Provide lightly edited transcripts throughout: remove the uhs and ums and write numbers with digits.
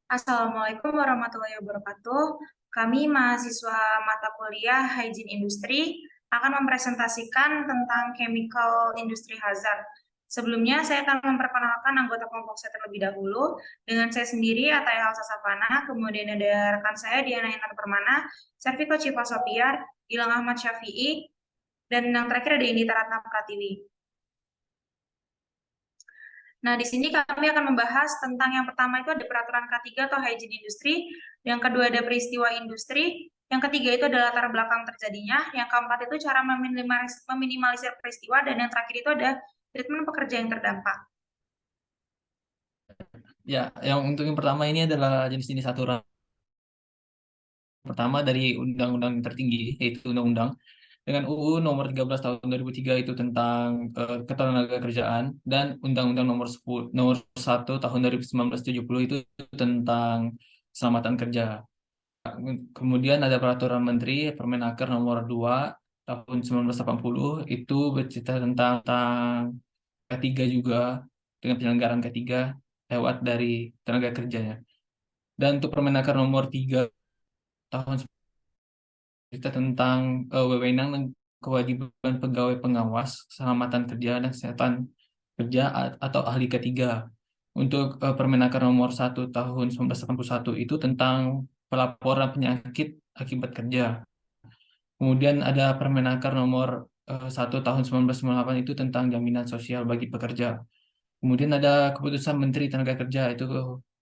Assalamualaikum warahmatullahi wabarakatuh. Kami mahasiswa mata kuliah Hygiene Industry akan mempresentasikan tentang Chemical Industry Hazard. Sebelumnya, saya akan memperkenalkan anggota kelompok saya terlebih dahulu. Dengan saya sendiri, Ataya Halsa Savana, kemudian ada rekan saya Diana Intan Permana, Serviko Cipa Sopiar, Gilang Ahmad Syafi'i, dan yang terakhir ada Indita Ratna Pratiwi. Nah, di sini kami akan membahas tentang yang pertama itu ada peraturan K3 atau hygiene industri, yang kedua ada peristiwa industri, yang ketiga itu adalah latar belakang terjadinya, yang keempat itu cara meminimalisir peristiwa, dan yang terakhir itu ada treatment pekerja yang terdampak. Ya, yang untuk yang pertama ini adalah jenis-jenis aturan pertama dari undang-undang tertinggi, yaitu undang-undang dengan UU nomor 13 tahun 2003 itu tentang ketenagakerjaan dan undang-undang nomor 1 tahun 1970 itu tentang keselamatan kerja. Kemudian ada peraturan menteri Permenaker nomor 2 tahun 1980 itu bercerita tentang K3 juga dengan penyelenggaraan K3 lewat dari tenaga kerjanya. Dan untuk Permenaker nomor 3 tahun cerita tentang wewenang dan kewajiban pegawai pengawas keselamatan kerja dan kesehatan kerja atau ahli ketiga. Untuk Permenaker nomor 1 tahun 1981 itu tentang pelaporan penyakit akibat kerja. Kemudian ada Permenaker nomor 1 tahun 1998 itu tentang jaminan sosial bagi pekerja. Kemudian ada keputusan Menteri Tenaga Kerja itu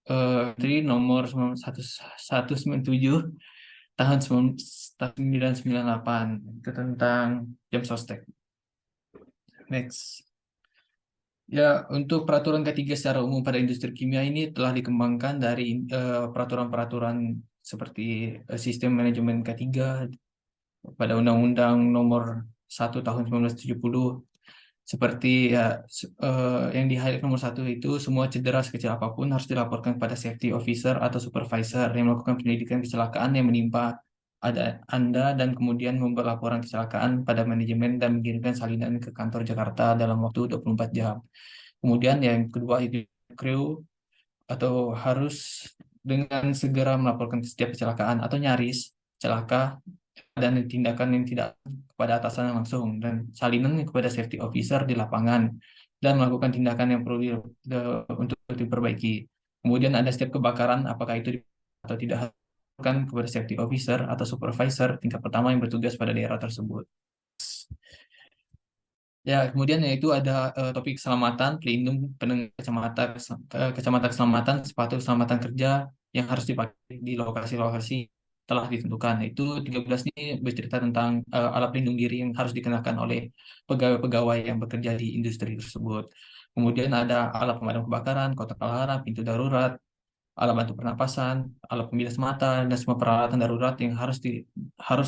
Menteri nomor 197 tahun 1998 itu tentang jam sostek. Next. Ya, untuk peraturan ketiga secara umum pada industri kimia ini telah dikembangkan dari peraturan-peraturan seperti sistem manajemen K3 pada Undang-Undang nomor 1 tahun 1970 seperti ya yang di highlight nomor 1 itu semua cedera sekecil apapun harus dilaporkan pada safety officer atau supervisor yang melakukan penyelidikan kecelakaan yang menimpa Anda dan kemudian membuat laporan kecelakaan pada manajemen dan mengirimkan salinan ke kantor Jakarta dalam waktu 24 jam. Kemudian yang kedua itu kru atau harus dengan segera melaporkan setiap kecelakaan atau nyaris celaka dan tindakan yang tidak kepada atasan langsung dan salinan kepada safety officer di lapangan dan melakukan tindakan yang perlu untuk diperbaiki. Kemudian ada setiap kebakaran apakah itu atau tidak kan kepada safety officer atau supervisor tingkat pertama yang bertugas pada daerah tersebut. Ya, kemudian yaitu ada topik keselamatan, pelindung, pendengar kacamata keselamatan, sepatu keselamatan kerja yang harus dipakai di lokasi-lokasi telah ditentukan. Itu 13 ini bercerita tentang alat pelindung diri yang harus dikenakan oleh pegawai-pegawai yang bekerja di industri tersebut. Kemudian ada alat pemadam kebakaran, kotak alarm, pintu darurat, alat bantu pernapasan, alat pembilas mata, dan semua peralatan darurat yang harus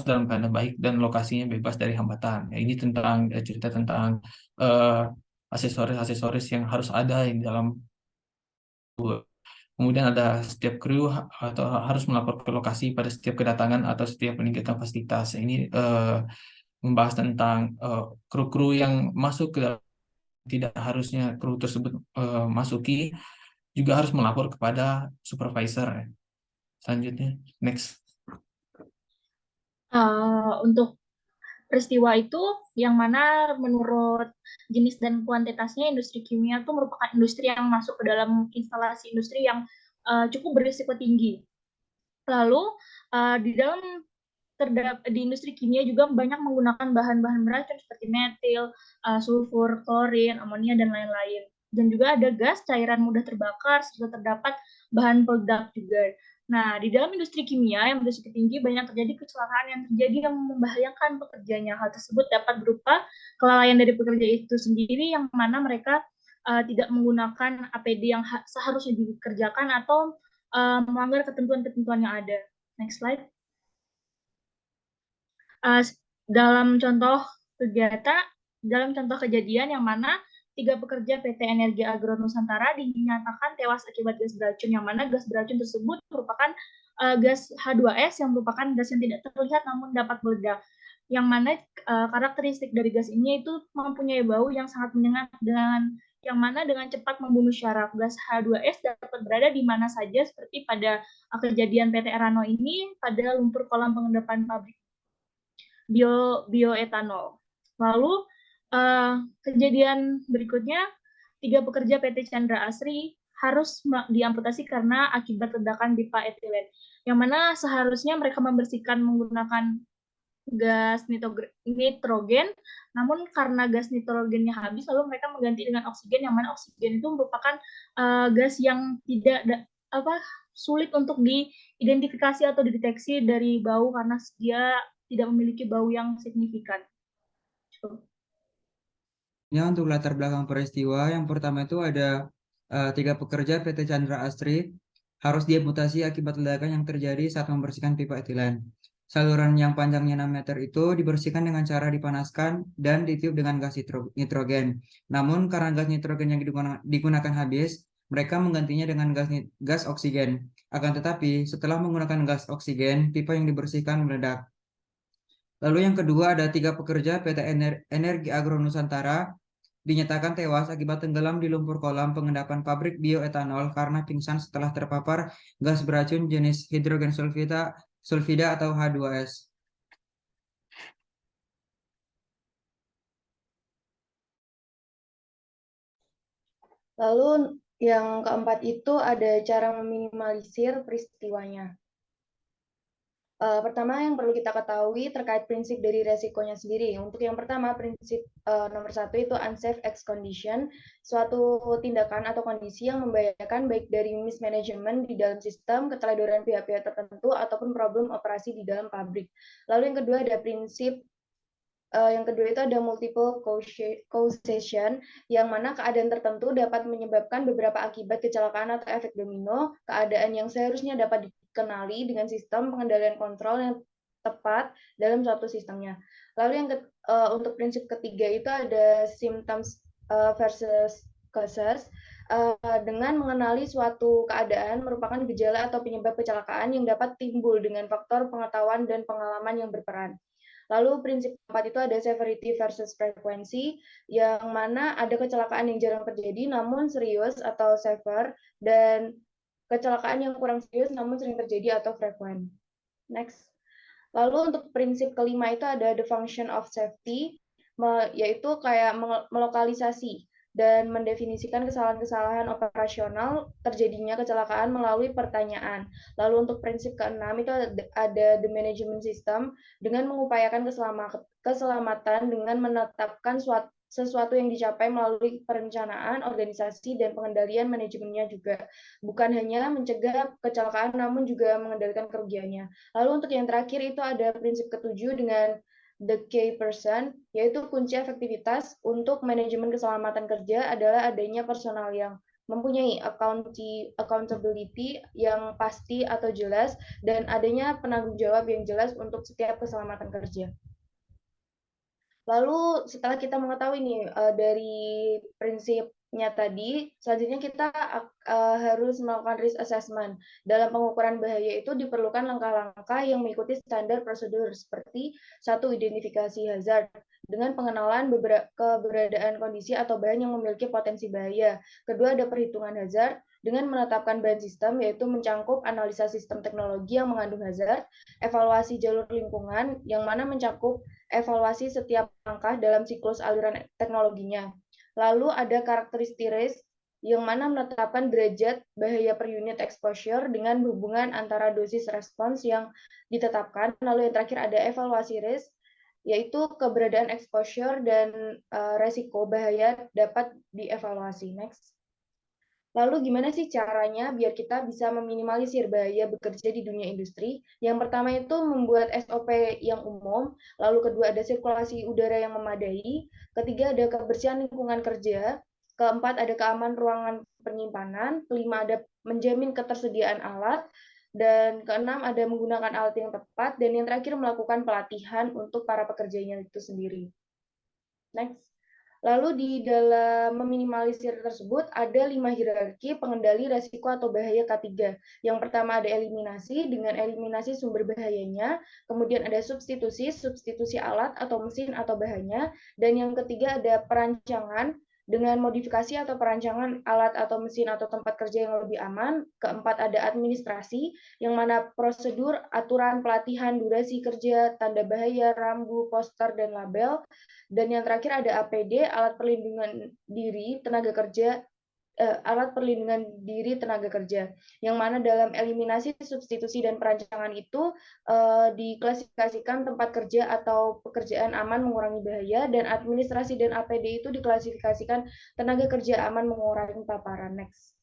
dalam keadaan baik dan lokasinya bebas dari hambatan. Ya, ini tentang cerita tentang eh, aksesoris-aksesoris yang harus ada di dalam. Kemudian ada setiap kru atau harus melapor ke lokasi pada setiap kedatangan atau setiap peningkatan fasilitas. Ini membahas tentang kru-kru yang masuk ke dalam tidak harusnya kru tersebut masuki juga harus melapor kepada supervisor. Selanjutnya, next. Untuk peristiwa itu yang mana menurut jenis dan kuantitasnya industri kimia itu merupakan industri yang masuk ke dalam instalasi industri yang cukup berisiko tinggi. Lalu di dalam di industri kimia juga banyak menggunakan bahan-bahan beracun seperti metil, sulfur, klorin, amonia dan lain-lain. Dan juga ada gas cairan mudah terbakar serta terdapat bahan peledak juga. Nah, di dalam industri kimia yang berisiko tinggi banyak terjadi kecelakaan yang terjadi yang membahayakan pekerjanya. Hal tersebut dapat berupa kelalaian dari pekerja itu sendiri yang mana mereka tidak menggunakan APD yang seharusnya dikerjakan atau melanggar ketentuan-ketentuan yang ada. Next slide. Dalam contoh kegiatan, dalam contoh kejadian yang mana 3 pekerja PT Energi Agro Nusantara dinyatakan tewas akibat gas beracun, yang mana gas beracun tersebut merupakan gas H2S yang merupakan gas yang tidak terlihat namun dapat meledak. Yang mana karakteristik dari gas ini itu mempunyai bau yang sangat menyengat dengan yang mana dengan cepat membunuh syaraf. Gas H2S dapat berada di mana saja, seperti pada kejadian PT Erano ini pada lumpur kolam pengendapan pabrik bioetanol. Lalu kejadian berikutnya, 3 pekerja PT Chandra Asri harus diamputasi karena akibat ledakan pipa etilen, yang mana seharusnya mereka membersihkan menggunakan gas nitrogen, namun karena gas nitrogennya habis, lalu mereka mengganti dengan oksigen, yang mana oksigen itu merupakan gas yang tidak sulit untuk diidentifikasi atau dideteksi dari bau karena dia tidak memiliki bau yang signifikan. Ya, untuk latar belakang peristiwa, yang pertama itu ada 3 pekerja PT Chandra Asri harus diamputasi akibat ledakan yang terjadi saat membersihkan pipa etilen. Saluran yang panjangnya 6 meter itu dibersihkan dengan cara dipanaskan dan ditiup dengan gas nitrogen. Namun karena gas nitrogen yang digunakan habis, mereka menggantinya dengan gas oksigen. Akan tetapi, setelah menggunakan gas oksigen, pipa yang dibersihkan meledak. Lalu yang kedua ada 3 pekerja PT Energi Agro Nusantara dinyatakan tewas akibat tenggelam di lumpur kolam pengendapan pabrik bioetanol karena pingsan setelah terpapar gas beracun jenis hidrogen sulfida atau H2S. Lalu yang keempat itu ada cara meminimalisir peristiwanya. Pertama yang perlu kita ketahui terkait prinsip dari resikonya sendiri. Untuk yang pertama, prinsip nomor 1 itu unsafe X condition, suatu tindakan atau kondisi yang membahayakan baik dari mismanagement di dalam sistem, keteledoran pihak-pihak tertentu, ataupun problem operasi di dalam pabrik. Lalu yang kedua ada prinsip yang kedua itu ada multiple causation, yang mana keadaan tertentu dapat menyebabkan beberapa akibat kecelakaan atau efek domino, keadaan yang seharusnya dapat dikenali dengan sistem pengendalian kontrol yang tepat dalam suatu sistemnya. Lalu yang untuk prinsip ketiga itu ada symptoms versus causes, dengan mengenali suatu keadaan merupakan gejala atau penyebab kecelakaan yang dapat timbul dengan faktor pengetahuan dan pengalaman yang berperan. Lalu prinsip keempat itu ada severity versus frequency, yang mana ada kecelakaan yang jarang terjadi namun serius atau severe, dan kecelakaan yang kurang serius namun sering terjadi atau frekuen. Next. Lalu untuk prinsip kelima itu ada the function of safety, yaitu kayak melokalisasi dan mendefinisikan kesalahan-kesalahan operasional terjadinya kecelakaan melalui pertanyaan. Lalu untuk prinsip keenam itu ada the management system, dengan mengupayakan keselamatan dengan menetapkan sesuatu yang dicapai melalui perencanaan, organisasi, dan pengendalian manajemennya juga. Bukan hanya mencegah kecelakaan, namun juga mengendalikan kerugiannya. Lalu untuk yang terakhir itu ada prinsip ketujuh dengan the key person, yaitu kunci efektivitas untuk manajemen keselamatan kerja adalah adanya personal yang mempunyai accountability yang pasti atau jelas, dan adanya penanggung jawab yang jelas untuk setiap keselamatan kerja. Lalu setelah kita mengetahui nih dari prinsipnya tadi, selanjutnya kita harus melakukan risk assessment. Dalam pengukuran bahaya itu diperlukan langkah-langkah yang mengikuti standar prosedur seperti 1. Identifikasi hazard dengan pengenalan keberadaan kondisi atau bahan yang memiliki potensi bahaya. Kedua, ada perhitungan hazard dengan menetapkan bahan sistem, yaitu mencangkup analisa sistem teknologi yang mengandung hazard, evaluasi jalur lingkungan yang mana mencakup evaluasi setiap langkah dalam siklus aliran teknologinya. Lalu ada karakteristik risk, yang mana menetapkan derajat bahaya per unit exposure dengan hubungan antara dosis respons yang ditetapkan. Lalu yang terakhir ada evaluasi risk, yaitu keberadaan exposure dan resiko bahaya dapat dievaluasi. Next. Lalu gimana sih caranya biar kita bisa meminimalisir bahaya bekerja di dunia industri? Yang pertama itu membuat SOP yang umum, lalu kedua ada sirkulasi udara yang memadai, ketiga ada kebersihan lingkungan kerja, keempat ada keamanan ruangan penyimpanan, kelima ada menjamin ketersediaan alat, dan keenam ada menggunakan alat yang tepat, dan yang terakhir melakukan pelatihan untuk para pekerjanya itu sendiri. Next. Lalu di dalam meminimalisir tersebut ada 5 hierarki pengendali resiko atau bahaya K3. Yang pertama ada eliminasi dengan eliminasi sumber bahayanya, kemudian ada substitusi alat atau mesin atau bahannya, dan yang ketiga ada perancangan dengan modifikasi atau perancangan alat atau mesin atau tempat kerja yang lebih aman. Keempat, ada administrasi, yang mana prosedur, aturan, pelatihan, durasi kerja, tanda bahaya, rambu, poster, dan label. Dan yang terakhir ada APD, alat perlindungan diri tenaga kerja, alat perlindungan diri tenaga kerja, yang mana dalam eliminasi, substitusi, dan perancangan itu diklasifikasikan tempat kerja atau pekerjaan aman mengurangi bahaya, dan administrasi dan APD itu diklasifikasikan tenaga kerja aman mengurangi paparan. Next.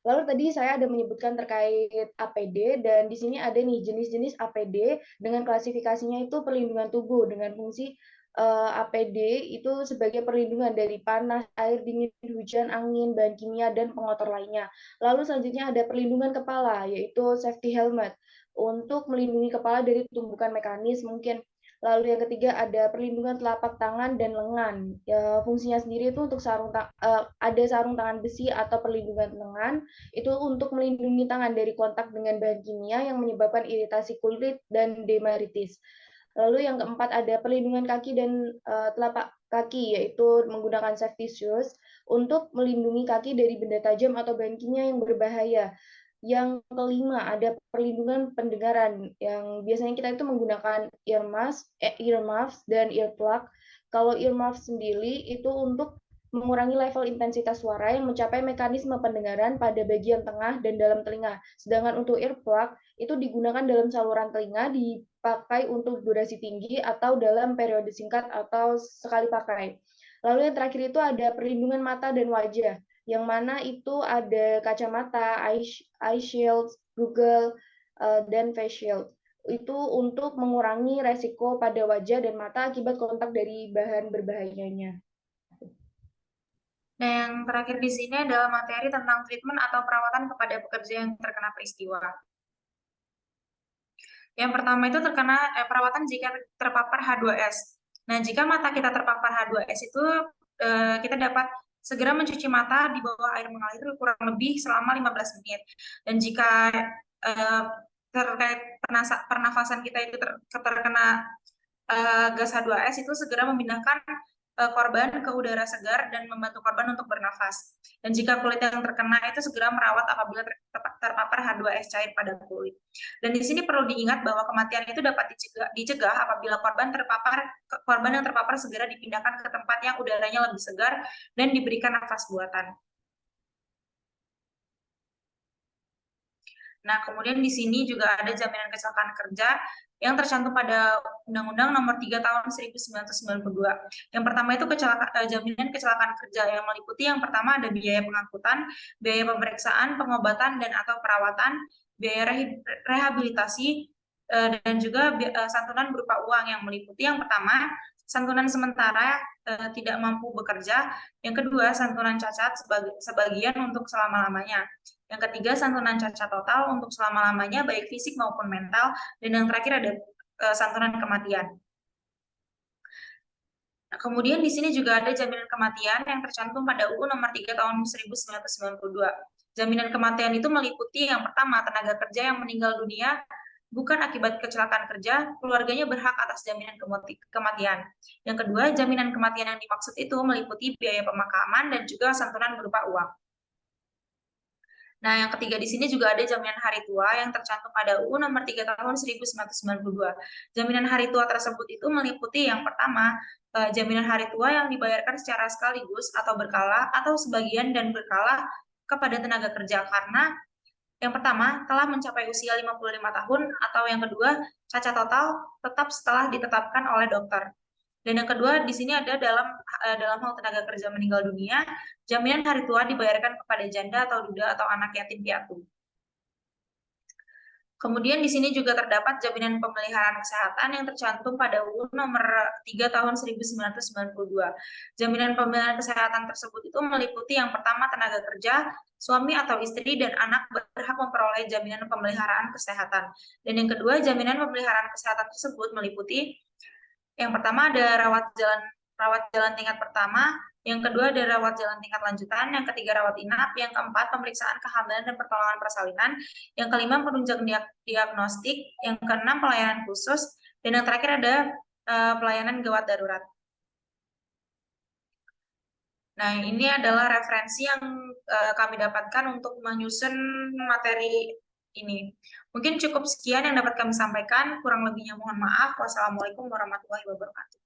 Lalu tadi saya ada menyebutkan terkait APD, dan di sini ada nih jenis-jenis APD dengan klasifikasinya itu perlindungan tubuh dengan fungsi APD itu sebagai perlindungan dari panas, air dingin, hujan, angin, bahan kimia, dan pengotor lainnya. Lalu selanjutnya ada perlindungan kepala, yaitu safety helmet, untuk melindungi kepala dari tumbukan mekanis mungkin. Lalu yang ketiga ada perlindungan telapak tangan dan lengan. Ya, fungsinya sendiri itu untuk ada sarung tangan besi atau perlindungan lengan, itu untuk melindungi tangan dari kontak dengan bahan kimia yang menyebabkan iritasi kulit dan dermatitis. Lalu yang keempat ada perlindungan kaki dan telapak kaki, yaitu menggunakan safety shoes untuk melindungi kaki dari benda tajam atau bahan kimia yang berbahaya. Yang kelima ada perlindungan pendengaran, yang biasanya kita itu menggunakan earmuffs dan earplug. Kalau earmuffs sendiri itu untuk mengurangi level intensitas suara yang mencapai mekanisme pendengaran pada bagian tengah dan dalam telinga. Sedangkan untuk earplug itu digunakan dalam saluran telinga, dipakai untuk durasi tinggi atau dalam periode singkat atau sekali pakai. Lalu yang terakhir itu ada perlindungan mata dan wajah, yang mana itu ada kacamata, eye shield, Google, dan face shield. Itu untuk mengurangi resiko pada wajah dan mata akibat kontak dari bahan berbahayanya. Nah, yang terakhir di sini adalah materi tentang treatment atau perawatan kepada pekerja yang terkena peristiwa. Yang pertama itu perawatan jika terpapar H2S. Nah, jika mata kita terpapar H2S itu kita dapat segera mencuci mata di bawah air mengalir kurang lebih selama 15 menit. Dan jika terkait pernafasan kita itu terkena gas H2S, itu segera memindahkan korban ke udara segar dan membantu korban untuk bernafas. Dan jika kulit yang terkena itu segera merawat apabila terpapar H2S cair pada kulit. Dan di sini perlu diingat bahwa kematian itu dapat dicegah apabila korban yang terpapar segera dipindahkan ke tempat yang udaranya lebih segar dan diberikan nafas buatan. Nah, kemudian di sini juga ada jaminan kecelakaan kerja yang tercantum pada Undang-Undang Nomor 3 Tahun 1992. Yang pertama itu jaminan kecelakaan kerja yang meliputi yang pertama ada biaya pengangkutan, biaya pemeriksaan, pengobatan dan atau perawatan, biaya rehabilitasi, dan juga santunan berupa uang yang meliputi yang pertama santunan sementara tidak mampu bekerja, yang kedua santunan cacat sebagian untuk selama-lamanya. Yang ketiga, santunan cacat total untuk selama-lamanya, baik fisik maupun mental. Dan yang terakhir ada santunan kematian. Nah, kemudian di sini juga ada jaminan kematian yang tercantum pada UU Nomor 3 Tahun 1992. Jaminan kematian itu meliputi yang pertama, tenaga kerja yang meninggal dunia bukan akibat kecelakaan kerja, keluarganya berhak atas jaminan kematian. Yang kedua, jaminan kematian yang dimaksud itu meliputi biaya pemakaman dan juga santunan berupa uang. Nah, yang ketiga di sini juga ada jaminan hari tua yang tercantum pada UU Nomor 3 Tahun 1992. Jaminan hari tua tersebut itu meliputi yang pertama, jaminan hari tua yang dibayarkan secara sekaligus atau berkala atau sebagian dan berkala kepada tenaga kerja karena yang pertama telah mencapai usia 55 tahun atau yang kedua cacat total tetap setelah ditetapkan oleh dokter. Dan yang kedua di sini ada dalam hal tenaga kerja meninggal dunia, jaminan hari tua dibayarkan kepada janda atau duda atau anak yatim piatu. Kemudian di sini juga terdapat jaminan pemeliharaan kesehatan yang tercantum pada UU Nomor 3 Tahun 1992. Jaminan pemeliharaan kesehatan tersebut itu meliputi yang pertama tenaga kerja, suami atau istri dan anak berhak memperoleh jaminan pemeliharaan kesehatan. Dan yang kedua, jaminan pemeliharaan kesehatan tersebut meliputi yang pertama ada rawat jalan tingkat pertama, yang kedua ada rawat jalan tingkat lanjutan, yang ketiga rawat inap, yang keempat pemeriksaan kehamilan dan pertolongan persalinan, yang kelima penunjang diagnostik, yang keenam pelayanan khusus, dan yang terakhir ada pelayanan gawat darurat. Nah, ini adalah referensi yang kami dapatkan untuk menyusun materi ini. Mungkin cukup sekian yang dapat kami sampaikan. Kurang lebihnya mohon maaf. Wassalamualaikum warahmatullahi wabarakatuh.